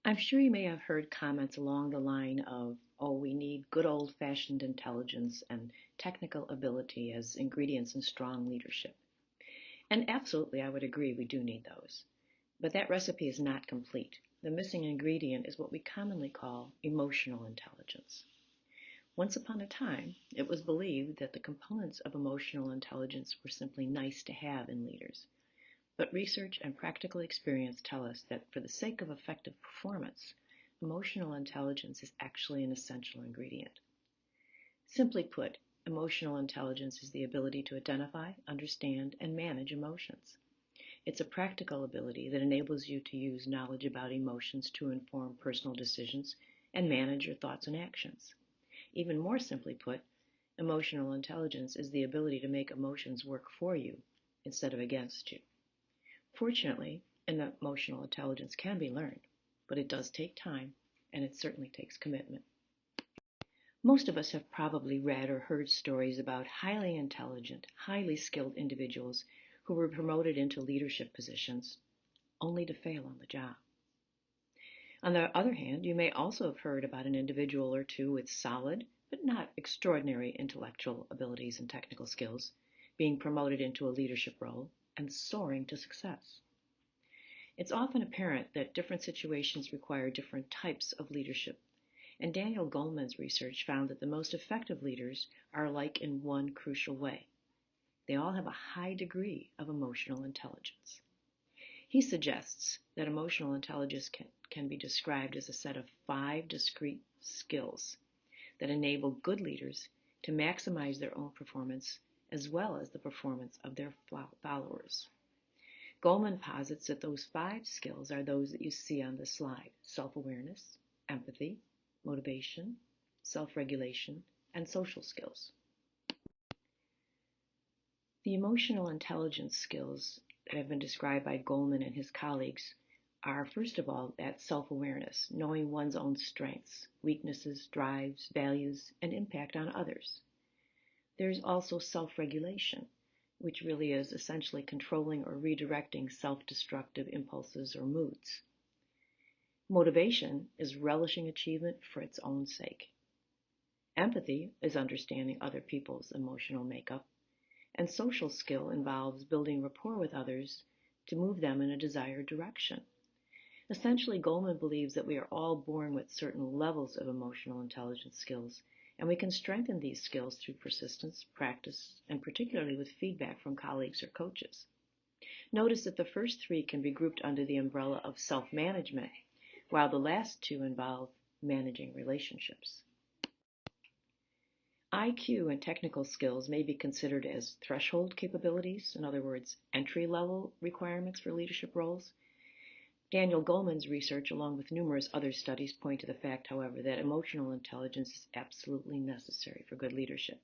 I'm sure you may have heard comments along the line of, oh, we need good old fashioned intelligence and technical ability as ingredients in strong leadership. And absolutely, I would agree we do need those. But that recipe is not complete. The missing ingredient is what we commonly call emotional intelligence. Once upon a time, it was believed that the components of emotional intelligence were simply nice to have in leaders. But research and practical experience tell us that for the sake of effective performance, emotional intelligence is actually an essential ingredient. Simply put, emotional intelligence is the ability to identify, understand, and manage emotions. It's a practical ability that enables you to use knowledge about emotions to inform personal decisions and manage your thoughts and actions. Even more simply put, emotional intelligence is the ability to make emotions work for you instead of against you. Fortunately, emotional intelligence can be learned, but it does take time, and it certainly takes commitment. Most of us have probably read or heard stories about highly intelligent, highly skilled individuals who were promoted into leadership positions only to fail on the job. On the other hand, you may also have heard about an individual or two with solid, but not extraordinary intellectual abilities and technical skills being promoted into a leadership role and soaring to success. It's often apparent that different situations require different types of leadership, and Daniel Goleman's research found that the most effective leaders are alike in one crucial way. They all have a high degree of emotional intelligence. He suggests that emotional intelligence can be described as a set of 5 discrete skills that enable good leaders to maximize their own performance as well as the performance of their followers. Goleman posits that those 5 skills are those that you see on the slide: self-awareness, empathy, motivation, self-regulation, and social skills. The emotional intelligence skills that have been described by Goleman and his colleagues are, first of all, that self-awareness, knowing one's own strengths, weaknesses, drives, values, and impact on others. There's also self-regulation, which really is essentially controlling or redirecting self-destructive impulses or moods. Motivation is relishing achievement for its own sake. Empathy is understanding other people's emotional makeup, and social skill involves building rapport with others to move them in a desired direction. Essentially, Goleman believes that we are all born with certain levels of emotional intelligence skills, and we can strengthen these skills through persistence, practice, and particularly with feedback from colleagues or coaches. Notice that the first 3 can be grouped under the umbrella of self-management, while the last 2 involve managing relationships. IQ and technical skills may be considered as threshold capabilities, in other words, entry-level requirements for leadership roles. Daniel Goleman's research, along with numerous other studies, point to the fact, however, that emotional intelligence is absolutely necessary for good leadership.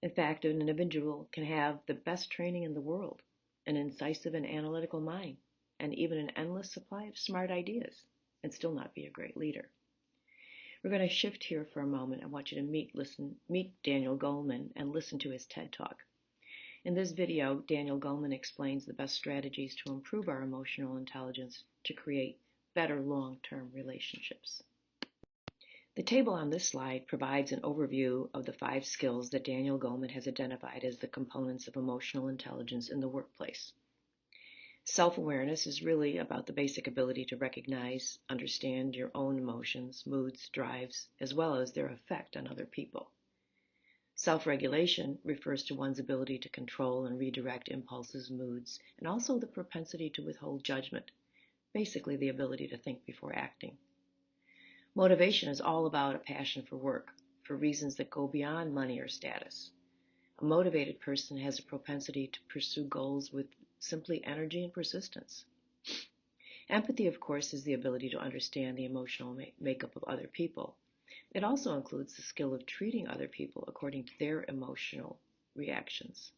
In fact, an individual can have the best training in the world, an incisive and analytical mind, and even an endless supply of smart ideas, and still not be a great leader. We're going to shift here for a moment. I want you to meet Daniel Goleman and listen to his TED Talk. In this video, Daniel Goleman explains the best strategies to improve our emotional intelligence to create better long-term relationships. The table on this slide provides an overview of the 5 skills that Daniel Goleman has identified as the components of emotional intelligence in the workplace. Self-awareness is really about the basic ability to recognize, understand your own emotions, moods, drives, as well as their effect on other people. Self-regulation refers to one's ability to control and redirect impulses, moods, and also the propensity to withhold judgment, basically the ability to think before acting. Motivation is all about a passion for work, for reasons that go beyond money or status. A motivated person has a propensity to pursue goals with simply energy and persistence. Empathy, of course, is the ability to understand the emotional makeup of other people. It also includes the skill of treating other people according to their emotional reactions.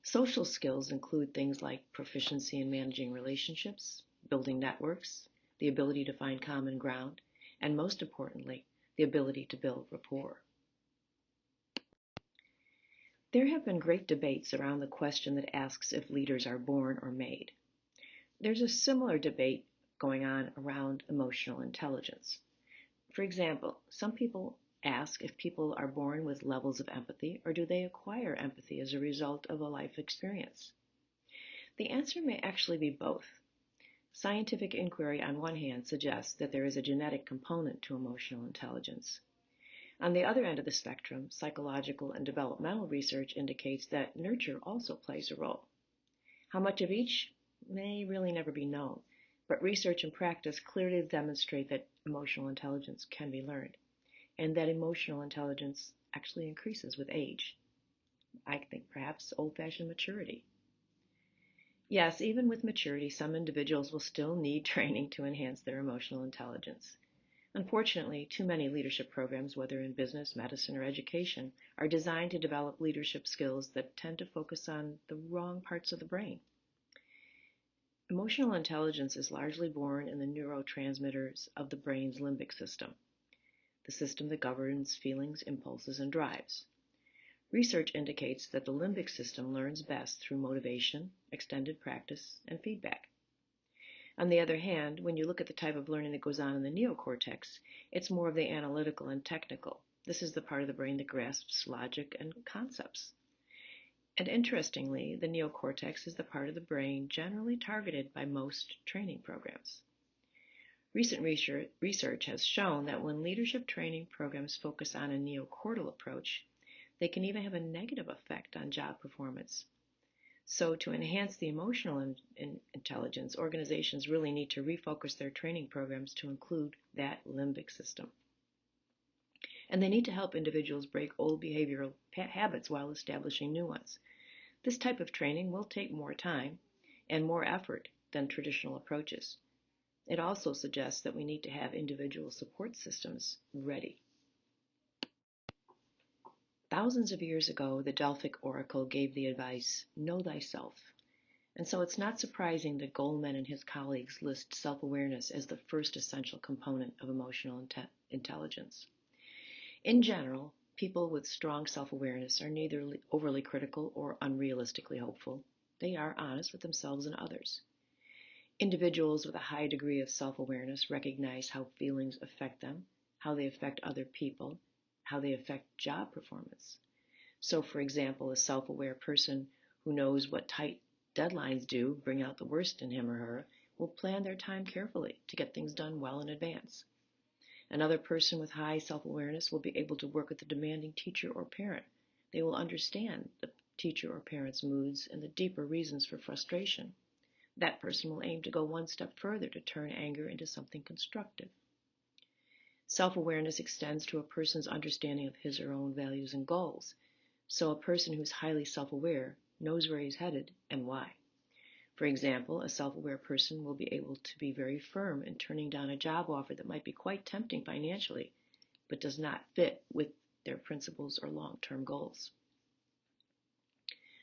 Social skills include things like proficiency in managing relationships, building networks, the ability to find common ground, and most importantly, the ability to build rapport. There have been great debates around the question that asks if leaders are born or made. There's a similar debate going on around emotional intelligence. For example, some people ask if people are born with levels of empathy or do they acquire empathy as a result of a life experience. The answer may actually be both. Scientific inquiry, on one hand, suggests that there is a genetic component to emotional intelligence. On the other end of the spectrum, psychological and developmental research indicates that nurture also plays a role. How much of each may really never be known, but research and practice clearly demonstrate that emotional intelligence can be learned, and that emotional intelligence actually increases with age. I think perhaps old-fashioned maturity. Yes, even with maturity, some individuals will still need training to enhance their emotional intelligence. Unfortunately, too many leadership programs, whether in business, medicine, or education, are designed to develop leadership skills that tend to focus on the wrong parts of the brain. Emotional intelligence is largely born in the neurotransmitters of the brain's limbic system, the system that governs feelings, impulses, and drives. Research indicates that the limbic system learns best through motivation, extended practice, and feedback. On the other hand, when you look at the type of learning that goes on in the neocortex, it's more of the analytical and technical. This is the part of the brain that grasps logic and concepts. And interestingly, the neocortex is the part of the brain generally targeted by most training programs. Recent research has shown that when leadership training programs focus on a neocortical approach, they can even have a negative effect on job performance. So to enhance the emotional intelligence, organizations really need to refocus their training programs to include that limbic system. And they need to help individuals break old behavioral habits while establishing new ones. This type of training will take more time and more effort than traditional approaches. It also suggests that we need to have individual support systems ready. Thousands of years ago, the Delphic oracle gave the advice, know thyself. And so it's not surprising that Goleman and his colleagues list self-awareness as the first essential component of emotional intelligence. In general, people with strong self-awareness are neither overly critical or unrealistically hopeful. They are honest with themselves and others. Individuals with a high degree of self-awareness recognize how feelings affect them, how they affect other people, how they affect job performance. So, for example, a self-aware person who knows what tight deadlines do bring out the worst in him or her will plan their time carefully to get things done well in advance. Another person with high self-awareness will be able to work with a demanding teacher or parent. They will understand the teacher or parent's moods and the deeper reasons for frustration. That person will aim to go one step further to turn anger into something constructive. Self-awareness extends to a person's understanding of his or her own values and goals. So a person who's highly self-aware knows where he's headed and why. For example, a self-aware person will be able to be very firm in turning down a job offer that might be quite tempting financially, but does not fit with their principles or long-term goals.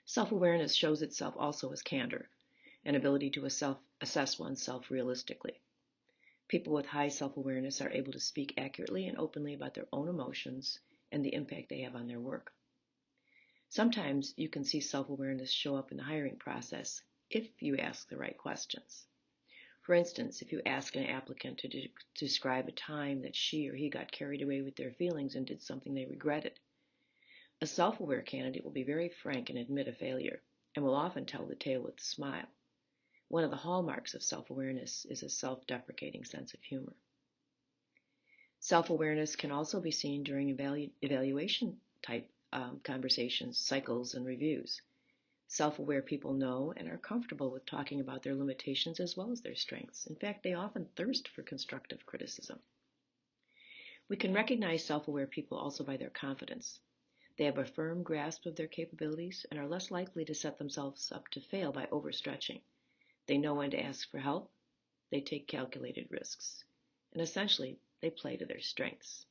Self-awareness shows itself also as candor, an ability to assess oneself realistically. People with high self-awareness are able to speak accurately and openly about their own emotions and the impact they have on their work. Sometimes you can see self-awareness show up in the hiring process if you ask the right questions. For instance, if you ask an applicant to describe a time that she or he got carried away with their feelings and did something they regretted, a self-aware candidate will be very frank and admit a failure, and will often tell the tale with a smile. One of the hallmarks of self-awareness is a self-deprecating sense of humor. Self-awareness can also be seen during evaluation type conversations, cycles, and reviews. Self-aware people know and are comfortable with talking about their limitations as well as their strengths. In fact, they often thirst for constructive criticism. We can recognize self-aware people also by their confidence. They have a firm grasp of their capabilities and are less likely to set themselves up to fail by overstretching. They know when to ask for help. They take calculated risks. And essentially, they play to their strengths.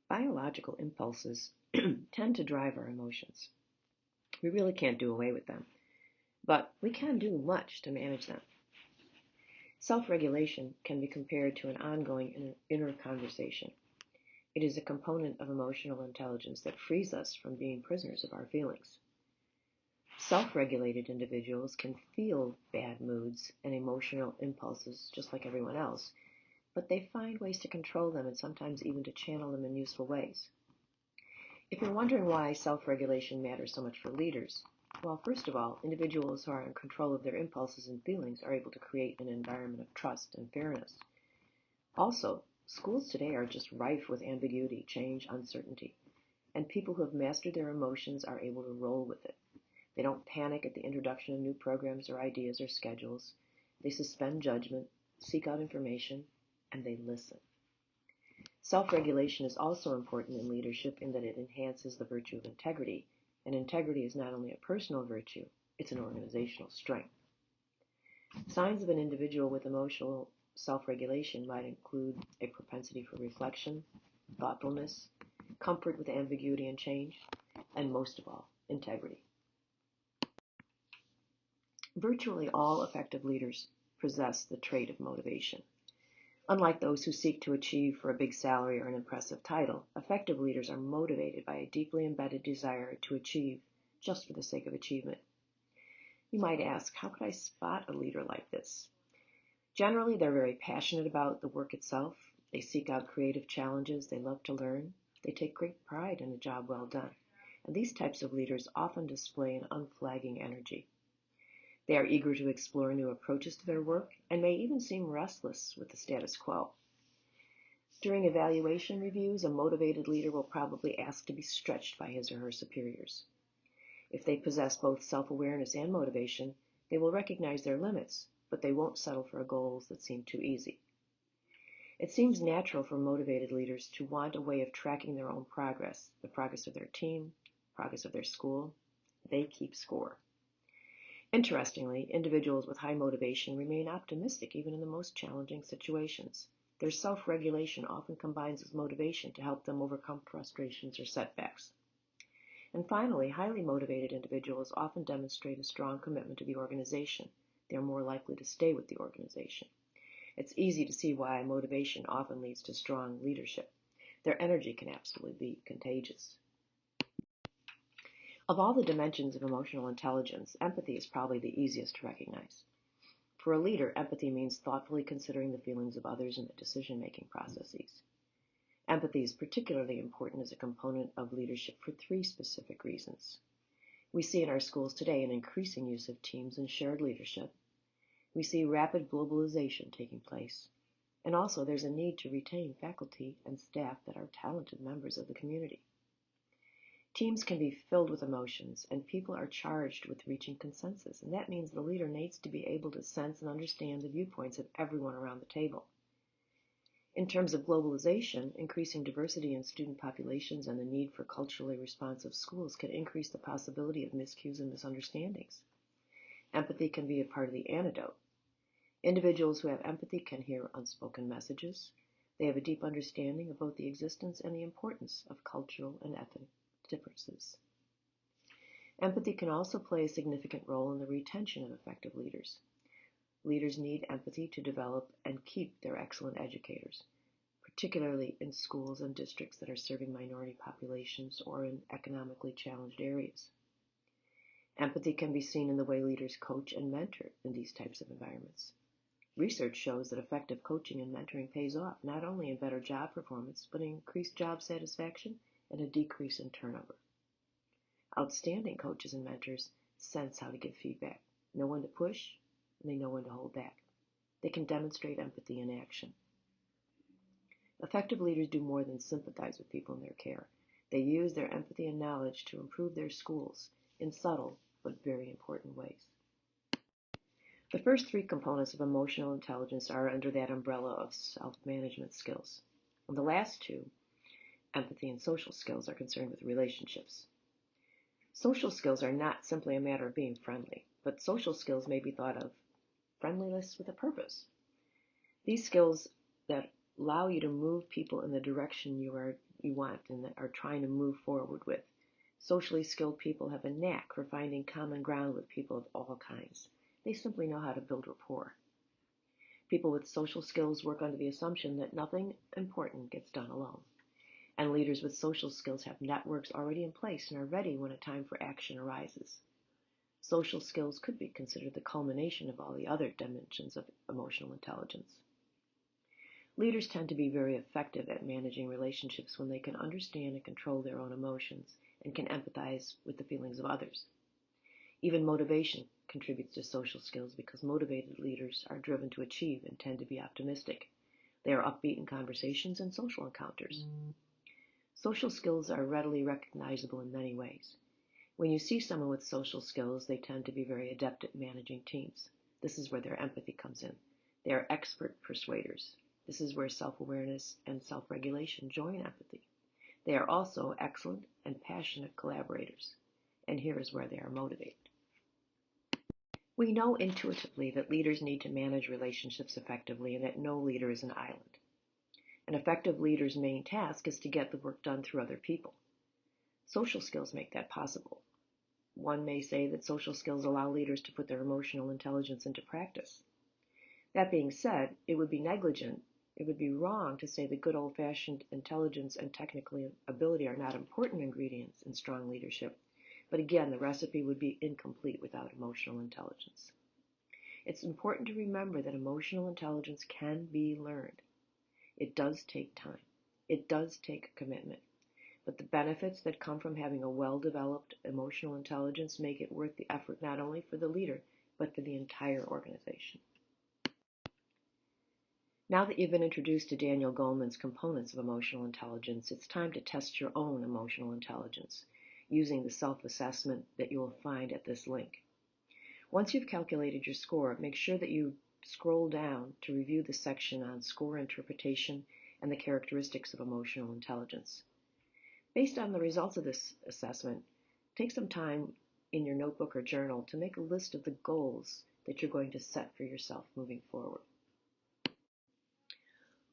Biological impulses tend to drive our emotions. We really can't do away with them, but we can do much to manage them. Self-regulation can be compared to an ongoing inner conversation. It is a component of emotional intelligence that frees us from being prisoners of our feelings. Self-regulated individuals can feel bad moods and emotional impulses just like everyone else, but they find ways to control them and sometimes even to channel them in useful ways. If you're wondering why self-regulation matters so much for leaders, well, first of all, individuals who are in control of their impulses and feelings are able to create an environment of trust and fairness. Also, schools today are just rife with ambiguity, change, uncertainty, and people who have mastered their emotions are able to roll with it. They don't panic at the introduction of new programs or ideas or schedules. They suspend judgment, seek out information, and they listen. Self-regulation is also important in leadership in that it enhances the virtue of integrity, and integrity is not only a personal virtue, it's an organizational strength. Signs of an individual with emotional self-regulation might include a propensity for reflection, thoughtfulness, comfort with ambiguity and change, and most of all, integrity. Virtually all effective leaders possess the trait of motivation. Unlike those who seek to achieve for a big salary or an impressive title, effective leaders are motivated by a deeply embedded desire to achieve just for the sake of achievement. You might ask, how could I spot a leader like this? Generally, they're very passionate about the work itself. They seek out creative challenges. They love to learn. They take great pride in a job well done. And these types of leaders often display an unflagging energy. They are eager to explore new approaches to their work and may even seem restless with the status quo. During evaluation reviews, a motivated leader will probably ask to be stretched by his or her superiors. If they possess both self-awareness and motivation, they will recognize their limits, but they won't settle for goals that seem too easy. It seems natural for motivated leaders to want a way of tracking their own progress, the progress of their team, progress of their school. They keep score. Interestingly, individuals with high motivation remain optimistic even in the most challenging situations. Their self-regulation often combines with motivation to help them overcome frustrations or setbacks. And finally, highly motivated individuals often demonstrate a strong commitment to the organization. They are more likely to stay with the organization. It's easy to see why motivation often leads to strong leadership. Their energy can absolutely be contagious. Of all the dimensions of emotional intelligence, empathy is probably the easiest to recognize. For a leader, empathy means thoughtfully considering the feelings of others in the decision-making processes. Empathy is particularly important as a component of leadership for three specific reasons. We see in our schools today an increasing use of teams and shared leadership. We see rapid globalization taking place. And also there's a need to retain faculty and staff that are talented members of the community. Teams can be filled with emotions, and people are charged with reaching consensus, and that means the leader needs to be able to sense and understand the viewpoints of everyone around the table. In terms of globalization, increasing diversity in student populations and the need for culturally responsive schools can increase the possibility of miscues and misunderstandings. Empathy can be a part of the antidote. Individuals who have empathy can hear unspoken messages. They have a deep understanding of both the existence and the importance of cultural and ethnic differences. Empathy can also play a significant role in the retention of effective leaders. Leaders need empathy to develop and keep their excellent educators, particularly in schools and districts that are serving minority populations or in economically challenged areas. Empathy can be seen in the way leaders coach and mentor in these types of environments. Research shows that effective coaching and mentoring pays off, not only in better job performance, but in increased job satisfaction and a decrease in turnover. Outstanding coaches and mentors sense how to give feedback, know when to push, and they know when to hold back. They can demonstrate empathy in action. Effective leaders do more than sympathize with people in their care. They use their empathy and knowledge to improve their schools in subtle but very important ways. The first three components of emotional intelligence are under that umbrella of self-management skills. And the last two, empathy and social skills, are concerned with relationships. Social skills are not simply a matter of being friendly, but social skills may be thought of friendliness with a purpose. These skills that allow you to move people in the direction you want and that are trying to move forward with. Socially skilled people have a knack for finding common ground with people of all kinds. They simply know how to build rapport. People with social skills work under the assumption that nothing important gets done alone. And leaders with social skills have networks already in place and are ready when a time for action arises. Social skills could be considered the culmination of all the other dimensions of emotional intelligence. Leaders tend to be very effective at managing relationships when they can understand and control their own emotions and can empathize with the feelings of others. Even motivation contributes to social skills because motivated leaders are driven to achieve and tend to be optimistic. They are upbeat in conversations and social encounters. Social skills are readily recognizable in many ways. When you see someone with social skills, they tend to be very adept at managing teams. This is where their empathy comes in. They are expert persuaders. This is where self-awareness and self-regulation join empathy. They are also excellent and passionate collaborators. And here is where they are motivated. We know intuitively that leaders need to manage relationships effectively and that no leader is an island. An effective leader's main task is to get the work done through other people. Social skills make that possible. One may say that social skills allow leaders to put their emotional intelligence into practice. That being said, it would be negligent, it would be wrong to say that good old-fashioned intelligence and technical ability are not important ingredients in strong leadership. But again, the recipe would be incomplete without emotional intelligence. It's important to remember that emotional intelligence can be learned. It does take time. It does take commitment. But the benefits that come from having a well-developed emotional intelligence make it worth the effort not only for the leader, but for the entire organization. Now that you've been introduced to Daniel Goleman's components of emotional intelligence, it's time to test your own emotional intelligence using the self-assessment that you will find at this link. Once you've calculated your score, make sure that you scroll down to review the section on score interpretation and the characteristics of emotional intelligence. Based on the results of this assessment, take some time in your notebook or journal to make a list of the goals that you're going to set for yourself moving forward.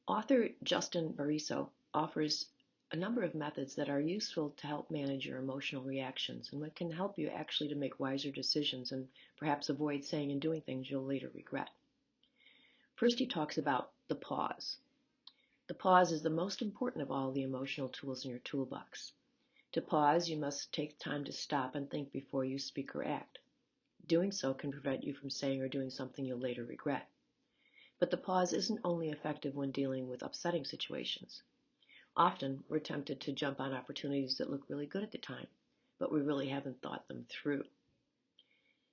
Author Justin Bariso offers a number of methods that are useful to help manage your emotional reactions and what can help you actually to make wiser decisions and perhaps avoid saying and doing things you'll later regret. First, he talks about the pause. The pause is the most important of all the emotional tools in your toolbox. To pause, you must take time to stop and think before you speak or act. Doing so can prevent you from saying or doing something you'll later regret. But the pause isn't only effective when dealing with upsetting situations. Often, we're tempted to jump on opportunities that look really good at the time, but we really haven't thought them through.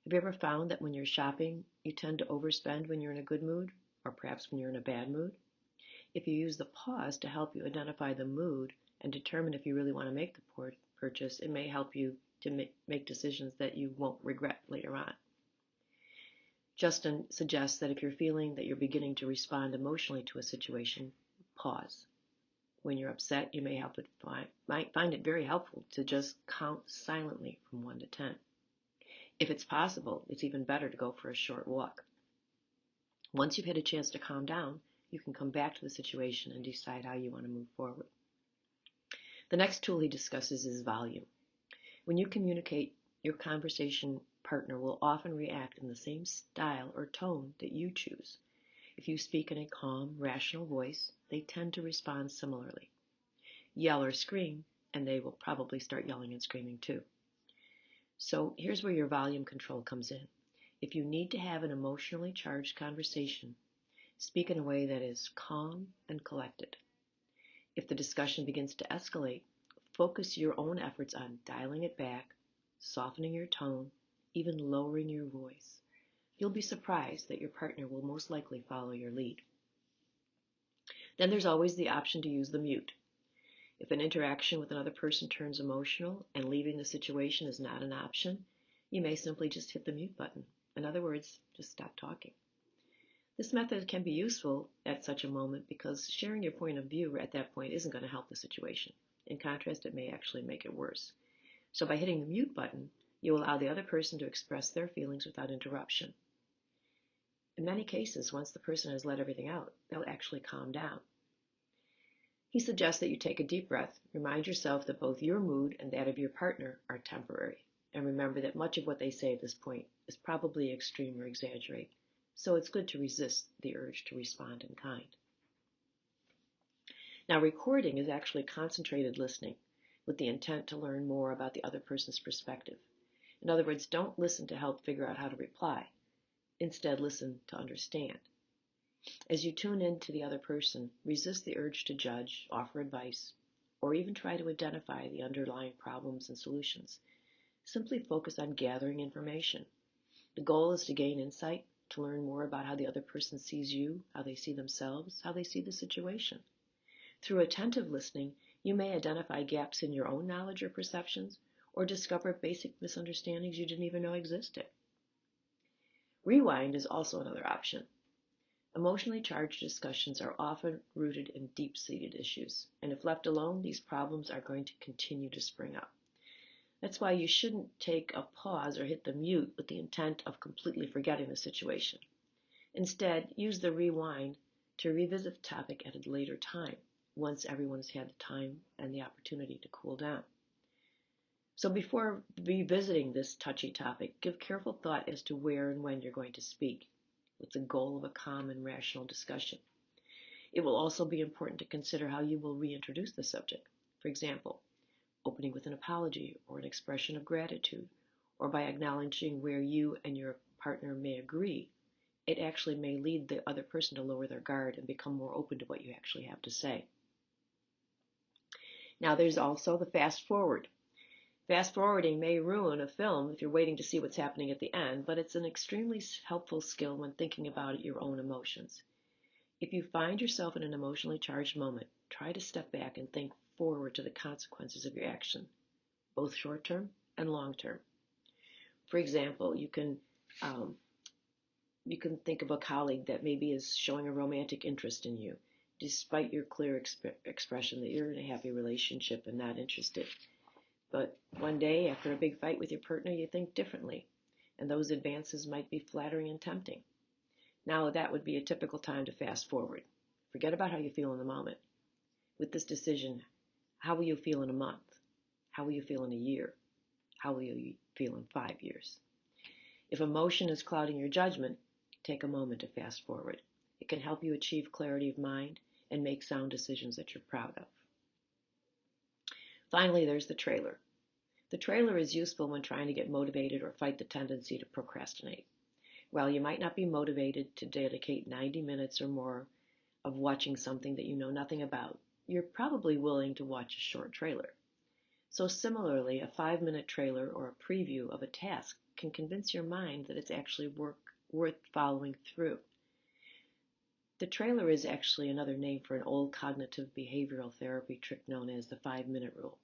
Have you ever found that when you're shopping, you tend to overspend when you're in a good mood, or perhaps when you're in a bad mood? If you use the pause to help you identify the mood and determine if you really want to make the purchase, it may help you to make decisions that you won't regret later on. Justin suggests that if you're feeling that you're beginning to respond emotionally to a situation, pause. When you're upset, you might find it very helpful to just count silently from 1 to 10. If it's possible, it's even better to go for a short walk. Once you've had a chance to calm down, you can come back to the situation and decide how you want to move forward. The next tool he discusses is volume. When you communicate, your conversation partner will often react in the same style or tone that you choose. If you speak in a calm, rational voice, they tend to respond similarly. Yell or scream, and they will probably start yelling and screaming too. So here's where your volume control comes in. If you need to have an emotionally charged conversation, speak in a way that is calm and collected. If the discussion begins to escalate, focus your own efforts on dialing it back, softening your tone, even lowering your voice. You'll be surprised that your partner will most likely follow your lead. Then there's always the option to use the mute. If an interaction with another person turns emotional and leaving the situation is not an option, you may simply just hit the mute button. In other words, just stop talking. This method can be useful at such a moment because sharing your point of view at that point isn't going to help the situation. In contrast, it may actually make it worse. So by hitting the mute button, you allow the other person to express their feelings without interruption. In many cases, once the person has let everything out, they'll actually calm down. He suggests that you take a deep breath, remind yourself that both your mood and that of your partner are temporary, and remember that much of what they say at this point is probably extreme or exaggerate, so it's good to resist the urge to respond in kind. Now, recording is actually concentrated listening with the intent to learn more about the other person's perspective. In other words, don't listen to help figure out how to reply. Instead, listen to understand. As you tune in to the other person, resist the urge to judge, offer advice, or even try to identify the underlying problems and solutions. Simply focus on gathering information. The goal is to gain insight, to learn more about how the other person sees you, how they see themselves, how they see the situation. Through attentive listening, you may identify gaps in your own knowledge or perceptions, or discover basic misunderstandings you didn't even know existed. Rewind is also another option. Emotionally charged discussions are often rooted in deep-seated issues, and if left alone, these problems are going to continue to spring up. That's why you shouldn't take a pause or hit the mute with the intent of completely forgetting the situation. Instead, use the rewind to revisit the topic at a later time, once everyone has had the time and the opportunity to cool down. So before revisiting this touchy topic, give careful thought as to where and when you're going to speak, with the goal of a calm and rational discussion. It will also be important to consider how you will reintroduce the subject. For example, opening with an apology or an expression of gratitude, or by acknowledging where you and your partner may agree. It actually may lead the other person to lower their guard and become more open to what you actually have to say. Now there's also the fast forward. Fast forwarding may ruin a film if you're waiting to see what's happening at the end, but it's an extremely helpful skill when thinking about your own emotions. If you find yourself in an emotionally charged moment, try to step back and think forward to the consequences of your action, both short-term and long-term. For example, you can think of a colleague that maybe is showing a romantic interest in you, despite your clear expression that you're in a happy relationship and not interested. But one day, after a big fight with your partner, you think differently, and those advances might be flattering and tempting. Now, that would be a typical time to fast forward. Forget about how you feel in the moment. With this decision, how will you feel in a month? How will you feel in a year? How will you feel in 5 years? If emotion is clouding your judgment, take a moment to fast forward. It can help you achieve clarity of mind and make sound decisions that you're proud of. Finally, there's the trailer. The trailer is useful when trying to get motivated or fight the tendency to procrastinate. While you might not be motivated to dedicate 90 minutes or more of watching something that you know nothing about, you're probably willing to watch a short trailer. So similarly, a 5-minute trailer or a preview of a task can convince your mind that it's actually worth following through. The trailer is actually another name for an old cognitive behavioral therapy trick known as the 5-minute rule.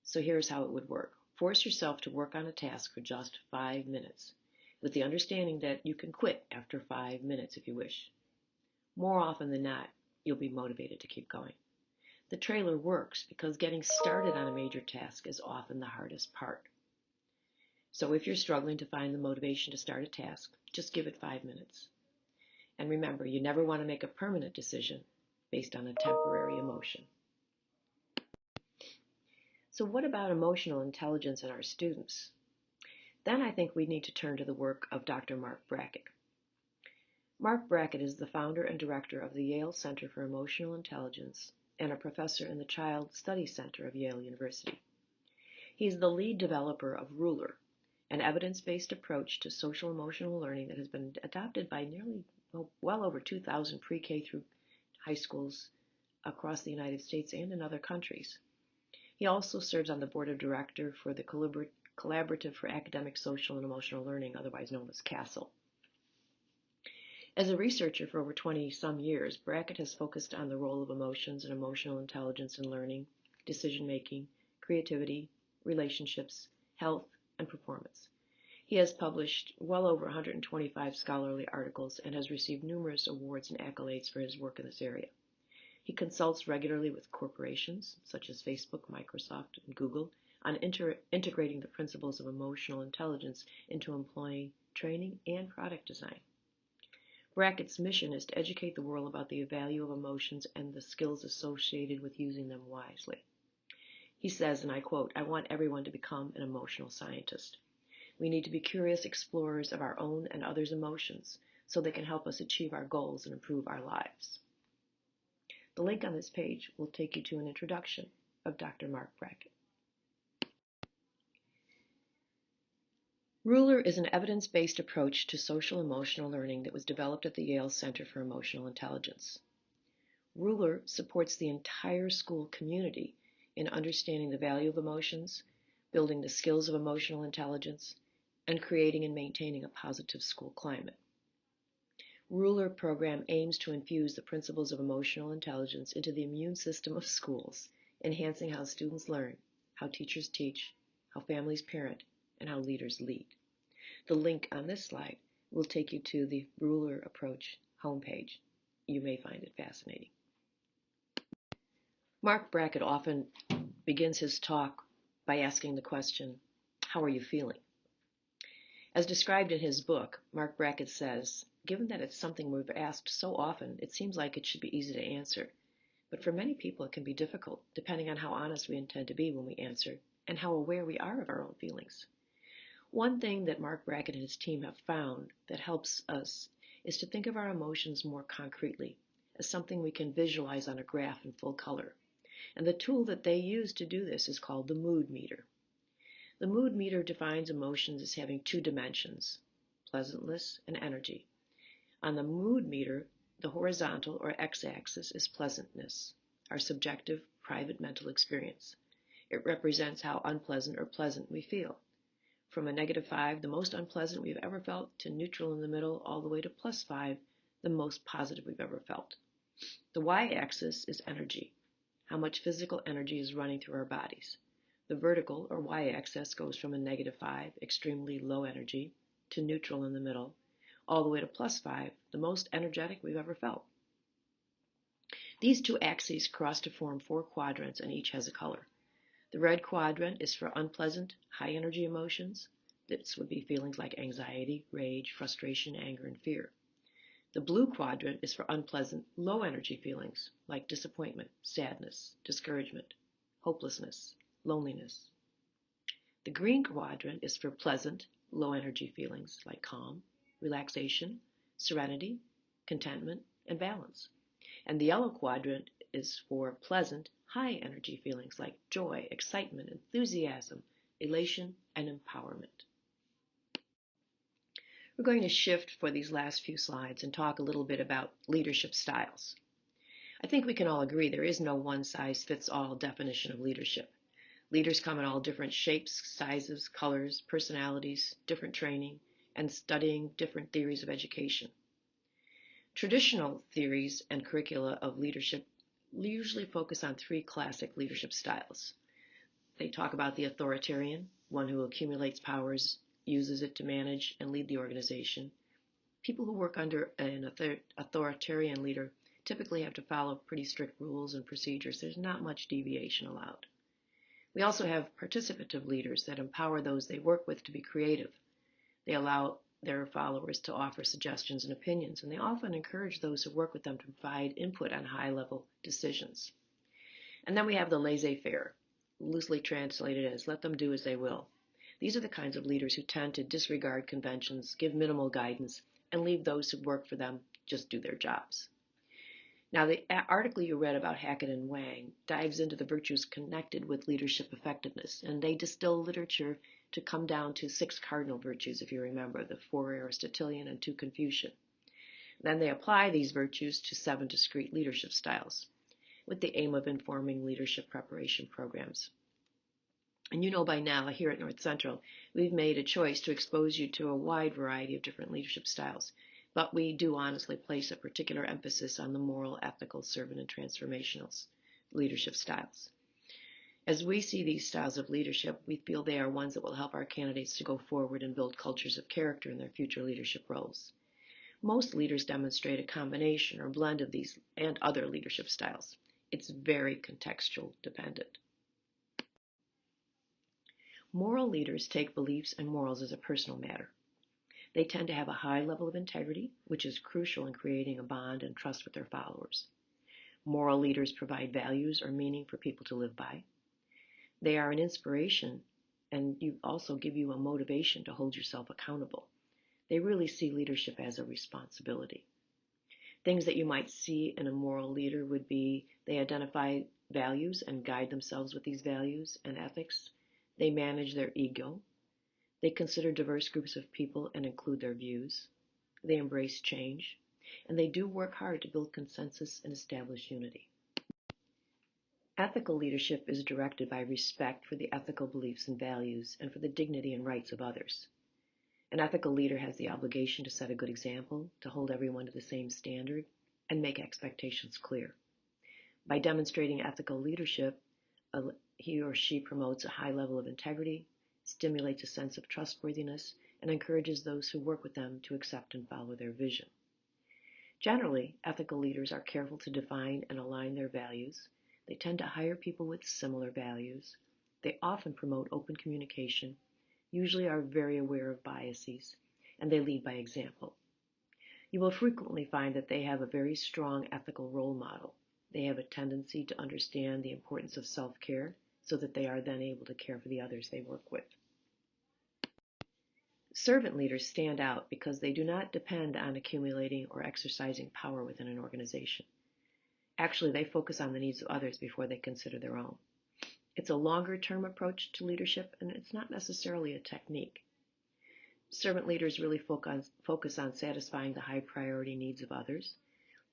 So here's how it would work. Force yourself to work on a task for just 5 minutes, with the understanding that you can quit after 5 minutes if you wish. More often than not, you'll be motivated to keep going. The trailer works because getting started on a major task is often the hardest part. So if you're struggling to find the motivation to start a task, just give it 5 minutes. And remember, you never want to make a permanent decision based on a temporary emotion. So what about emotional intelligence in our students? Then I think we need to turn to the work of Dr. Marc Brackett. Marc Brackett is the founder and director of the Yale Center for Emotional Intelligence and a professor in the Child Studies Center of Yale University. He is the lead developer of Ruler, an evidence-based approach to social emotional learning that has been adopted by well over 2,000 pre-K through high schools across the United States and in other countries. He also serves on the board of directors for the Collaborative for Academic, Social, and Emotional Learning, otherwise known as CASEL. As a researcher for over 20-some years, Brackett has focused on the role of emotions and emotional intelligence in learning, decision-making, creativity, relationships, health, and performance. He has published well over 125 scholarly articles and has received numerous awards and accolades for his work in this area. He consults regularly with corporations such as Facebook, Microsoft, and Google on integrating the principles of emotional intelligence into employee training and product design. Brackett's mission is to educate the world about the value of emotions and the skills associated with using them wisely. He says, and I quote, "I want everyone to become an emotional scientist. We need to be curious explorers of our own and others' emotions so they can help us achieve our goals and improve our lives." The link on this page will take you to an introduction of Dr. Marc Brackett. Ruler is an evidence-based approach to social emotional learning that was developed at the Yale Center for Emotional Intelligence. Ruler supports the entire school community in understanding the value of emotions, building the skills of emotional intelligence, and creating and maintaining a positive school climate. Ruler program aims to infuse the principles of emotional intelligence into the immune system of schools, enhancing how students learn, how teachers teach, how families parent, and how leaders lead. The link on this slide will take you to the Ruler Approach homepage. You may find it fascinating. Marc Brackett often begins his talk by asking the question, how are you feeling? As described in his book, Marc Brackett says, given that it's something we've asked so often, it seems like it should be easy to answer. But for many people, it can be difficult, depending on how honest we intend to be when we answer and how aware we are of our own feelings. One thing that Marc Brackett and his team have found that helps us is to think of our emotions more concretely, as something we can visualize on a graph in full color. And the tool that they use to do this is called the mood meter. The mood meter defines emotions as having two dimensions, pleasantness and energy. On the mood meter, the horizontal or x-axis is pleasantness, our subjective, private mental experience. It represents how unpleasant or pleasant we feel. From a -5, the most unpleasant we've ever felt, to neutral in the middle, all the way to +5, the most positive we've ever felt. The y-axis is energy, how much physical energy is running through our bodies. The vertical or y-axis goes from a -5, extremely low energy, to neutral in the middle, all the way to +5, the most energetic we've ever felt. These two axes cross to form 4 quadrants, and each has a color. The red quadrant is for unpleasant, high-energy emotions. This would be feelings like anxiety, rage, frustration, anger, and fear. The blue quadrant is for unpleasant, low-energy feelings like disappointment, sadness, discouragement, hopelessness, loneliness. The green quadrant is for pleasant, low-energy feelings like calm, relaxation, serenity, contentment, and balance. And the yellow quadrant is for pleasant, high-energy feelings like joy, excitement, enthusiasm, elation, and empowerment. We're going to shift for these last few slides and talk a little bit about leadership styles. I think we can all agree there is no one-size-fits-all definition of leadership. Leaders come in all different shapes, sizes, colors, personalities, different training, and studying different theories of education. Traditional theories and curricula of leadership usually focus on 3 classic leadership styles. They talk about the authoritarian, one who accumulates powers, uses it to manage and lead the organization. People who work under an authoritarian leader typically have to follow pretty strict rules and procedures. There's not much deviation allowed. We also have participative leaders that empower those they work with to be creative. They allow their followers to offer suggestions and opinions, and they often encourage those who work with them to provide input on high-level decisions. And then we have the laissez-faire, loosely translated as let them do as they will. These are the kinds of leaders who tend to disregard conventions, give minimal guidance, and leave those who work for them just do their jobs. Now, the article you read about Hackett and Wang dives into the virtues connected with leadership effectiveness, and they distill literature to come down to 6 cardinal virtues, if you remember, the 4 Aristotelian and 2 Confucian. Then they apply these virtues to 7 discrete leadership styles, with the aim of informing leadership preparation programs. And you know by now, here at North Central, we've made a choice to expose you to a wide variety of different leadership styles. But we do honestly place a particular emphasis on the moral, ethical, servant, and transformational leadership styles. As we see these styles of leadership, we feel they are ones that will help our candidates to go forward and build cultures of character in their future leadership roles. Most leaders demonstrate a combination or blend of these and other leadership styles. It's very contextual dependent. Moral leaders take beliefs and morals as a personal matter. They tend to have a high level of integrity, which is crucial in creating a bond and trust with their followers. Moral leaders provide values or meaning for people to live by. They are an inspiration, and you also give you a motivation to hold yourself accountable. They really see leadership as a responsibility. Things that you might see in a moral leader would be they identify values and guide themselves with these values and ethics. They manage their ego. They consider diverse groups of people and include their views. They embrace change, and they do work hard to build consensus and establish unity. Ethical leadership is directed by respect for the ethical beliefs and values and for the dignity and rights of others. An ethical leader has the obligation to set a good example, to hold everyone to the same standard, and make expectations clear. By demonstrating ethical leadership, he or she promotes a high level of integrity, stimulates a sense of trustworthiness, and encourages those who work with them to accept and follow their vision. Generally, ethical leaders are careful to define and align their values. They tend to hire people with similar values. They often promote open communication, usually are very aware of biases, and they lead by example. You will frequently find that they have a very strong ethical role model. They have a tendency to understand the importance of self-care so that they are then able to care for the others they work with. Servant leaders stand out because they do not depend on accumulating or exercising power within an organization. Actually, they focus on the needs of others before they consider their own. It's a longer-term approach to leadership, and it's not necessarily a technique. Servant leaders really focus on satisfying the high-priority needs of others.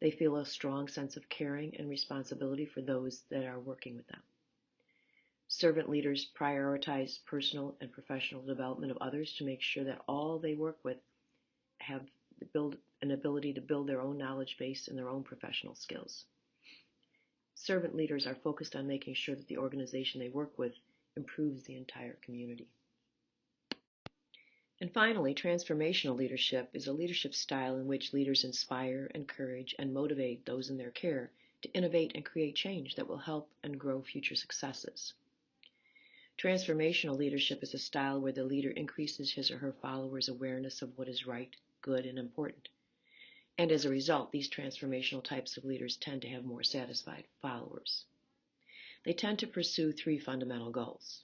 They feel a strong sense of caring and responsibility for those that are working with them. Servant leaders prioritize personal and professional development of others to make sure that all they work with have an ability to build their own knowledge base and their own professional skills. Servant leaders are focused on making sure that the organization they work with improves the entire community. And finally, transformational leadership is a leadership style in which leaders inspire, encourage, and motivate those in their care to innovate and create change that will help and grow future successes. Transformational leadership is a style where the leader increases his or her followers' awareness of what is right, good, and important. And as a result, these transformational types of leaders tend to have more satisfied followers. They tend to pursue three fundamental goals.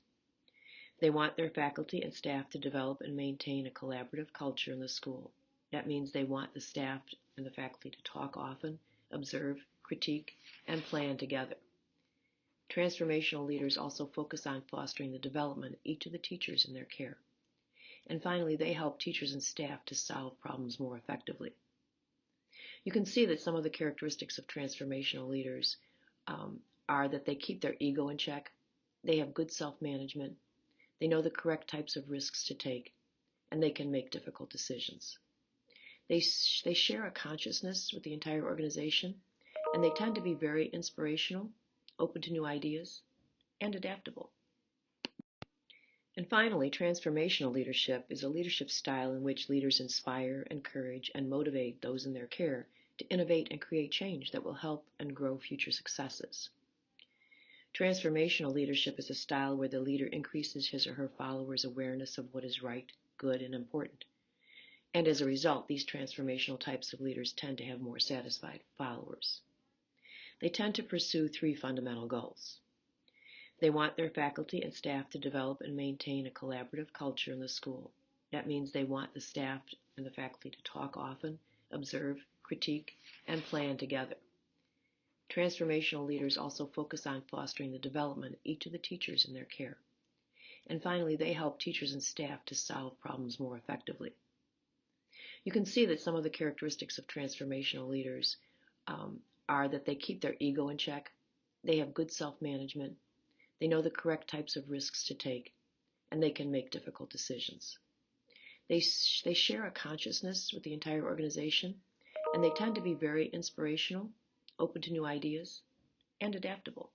They want their faculty and staff to develop and maintain a collaborative culture in the school. That means they want the staff and the faculty to talk often, observe, critique, and plan together. Transformational leaders also focus on fostering the development of each of the teachers in their care. And finally, they help teachers and staff to solve problems more effectively. You can see that some of the characteristics of transformational leaders are that they keep their ego in check, they have good self-management, they know the correct types of risks to take, and they can make difficult decisions. They share a consciousness with the entire organization, and they tend to be very inspirational, open to new ideas, and adaptable. And finally, transformational leadership is a leadership style in which leaders inspire, encourage, and motivate those in their care to innovate and create change that will help and grow future successes. Transformational leadership is a style where the leader increases his or her followers' awareness of what is right, good, and important. And as a result, these transformational types of leaders tend to have more satisfied followers. They tend to pursue three fundamental goals. They want their faculty and staff to develop and maintain a collaborative culture in the school. That means they want the staff and the faculty to talk often, observe, critique, and plan together. Transformational leaders also focus on fostering the development of each of the teachers in their care. And finally, they help teachers and staff to solve problems more effectively. You can see that some of the characteristics of transformational leaders are that they keep their ego in check, they have good self-management, they know the correct types of risks to take, and they can make difficult decisions. They share a consciousness with the entire organization, and they tend to be very inspirational, open to new ideas, and adaptable.